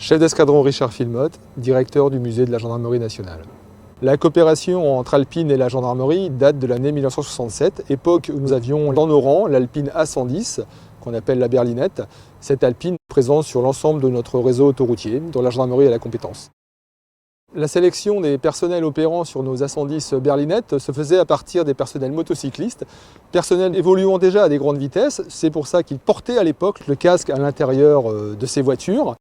Chef d'escadron Richard Filmotte, directeur du musée de la Gendarmerie nationale. La coopération entre Alpine et la gendarmerie date de l'année 1967, époque où nous avions dans nos rangs l'Alpine A110, qu'on appelle la berlinette. Cette Alpine présente sur l'ensemble de notre réseau autoroutier, dont la gendarmerie a la compétence. La sélection des personnels opérant sur nos A110 berlinettes se faisait à partir des personnels motocyclistes, personnels évoluant déjà à des grandes vitesses. C'est pour ça qu'ils portaient à l'époque le casque à l'intérieur de ces voitures.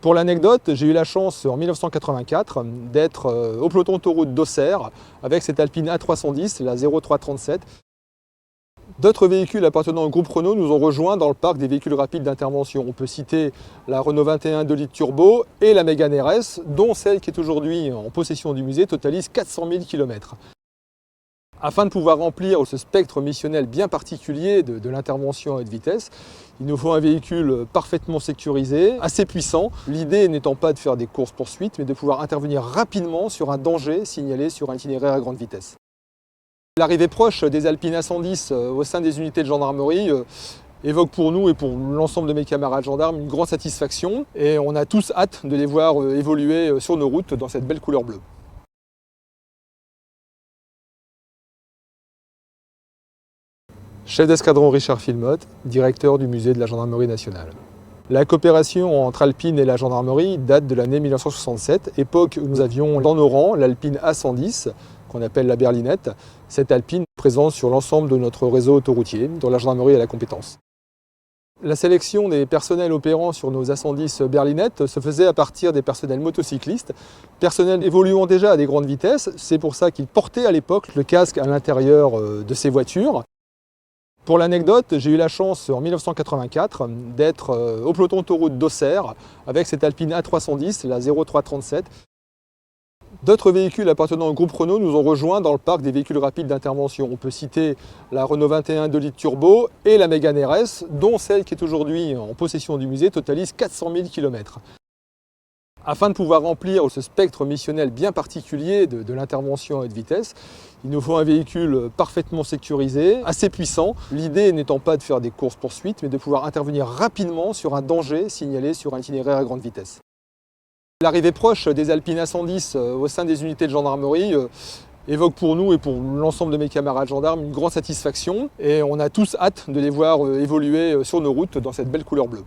Pour l'anecdote, j'ai eu la chance en 1984 d'être au peloton d'autoroute d'Auxerre avec cette Alpine A310, la 0337. D'autres véhicules appartenant au groupe Renault nous ont rejoints dans le parc des véhicules rapides d'intervention. On peut citer la Renault 21 2 litres turbo et la Mégane RS, dont celle qui est aujourd'hui en possession du musée totalise 400 000 km. Afin de pouvoir remplir ce spectre missionnel bien particulier de l'intervention à haute vitesse, il nous faut un véhicule parfaitement sécurisé, assez puissant. L'idée n'étant pas de faire des courses-poursuites, mais de pouvoir intervenir rapidement sur un danger signalé sur un itinéraire à grande vitesse. L'arrivée proche des Alpine A110 au sein des unités de gendarmerie évoque pour nous et pour l'ensemble de mes camarades gendarmes une grande satisfaction. Et on a tous hâte de les voir évoluer sur nos routes dans cette belle couleur bleue. Chef d'escadron Richard Filmotte, directeur du musée de la Gendarmerie nationale. La coopération entre Alpine et la gendarmerie date de l'année 1967, époque où nous avions dans nos rangs l'Alpine A110, qu'on appelle la berlinette. Cette Alpine présente sur l'ensemble de notre réseau autoroutier, dont la gendarmerie a la compétence. La sélection des personnels opérant sur nos A110 berlinettes se faisait à partir des personnels motocyclistes, personnels évoluant déjà à des grandes vitesses. C'est pour ça qu'ils portaient à l'époque le casque à l'intérieur de ces voitures. Pour l'anecdote, j'ai eu la chance en 1984 d'être au peloton d'autoroute d'Auxerre avec cette Alpine A310, la 0337. D'autres véhicules appartenant au groupe Renault nous ont rejoints dans le parc des véhicules rapides d'intervention. On peut citer la Renault 21 2 litres turbo et la Mégane RS, dont celle qui est aujourd'hui en possession du musée totalise 400 000 km. Afin de pouvoir remplir ce spectre missionnel bien particulier de l'intervention à haute vitesse, il nous faut un véhicule parfaitement sécurisé, assez puissant. L'idée n'étant pas de faire des courses-poursuites, mais de pouvoir intervenir rapidement sur un danger signalé sur un itinéraire à grande vitesse. L'arrivée proche des Alpine A110 au sein des unités de gendarmerie évoque pour nous et pour l'ensemble de mes camarades gendarmes une grande satisfaction. Et on a tous hâte de les voir évoluer sur nos routes dans cette belle couleur bleue.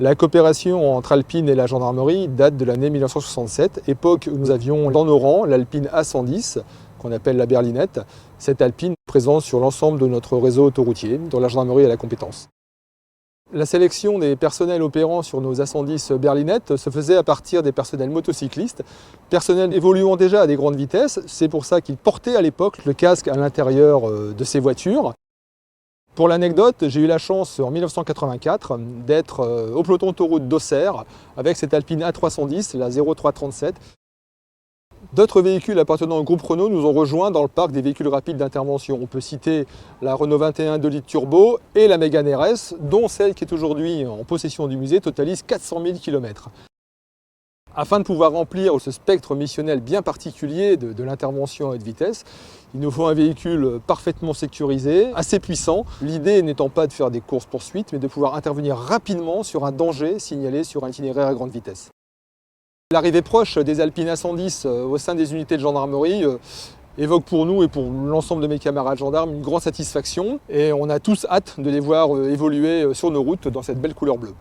La coopération entre Alpine et la gendarmerie date de l'année 1967, époque où nous avions dans nos rangs l'Alpine A110, qu'on appelle la berlinette. Cette Alpine présente sur l'ensemble de notre réseau autoroutier, dont la gendarmerie a la compétence. La sélection des personnels opérant sur nos A110 berlinettes se faisait à partir des personnels motocyclistes, personnels évoluant déjà à des grandes vitesses. C'est pour ça qu'ils portaient à l'époque le casque à l'intérieur de ces voitures. Pour l'anecdote, j'ai eu la chance en 1984 d'être au peloton d'autoroute d'Auxerre avec cette Alpine A310, la 0337. D'autres véhicules appartenant au groupe Renault nous ont rejoints dans le parc des véhicules rapides d'intervention. On peut citer la Renault 21 2 litres turbo et la Mégane RS, dont celle qui est aujourd'hui en possession du musée totalise 400 000 km. Afin de pouvoir remplir ce spectre missionnel bien particulier de l'intervention à haute vitesse, il nous faut un véhicule parfaitement sécurisé, assez puissant. L'idée n'étant pas de faire des courses-poursuites, mais de pouvoir intervenir rapidement sur un danger signalé sur un itinéraire à grande vitesse. L'arrivée proche des Alpine A110 au sein des unités de gendarmerie évoque pour nous et pour l'ensemble de mes camarades gendarmes une grande satisfaction. Et on a tous hâte de les voir évoluer sur nos routes dans cette belle couleur bleue.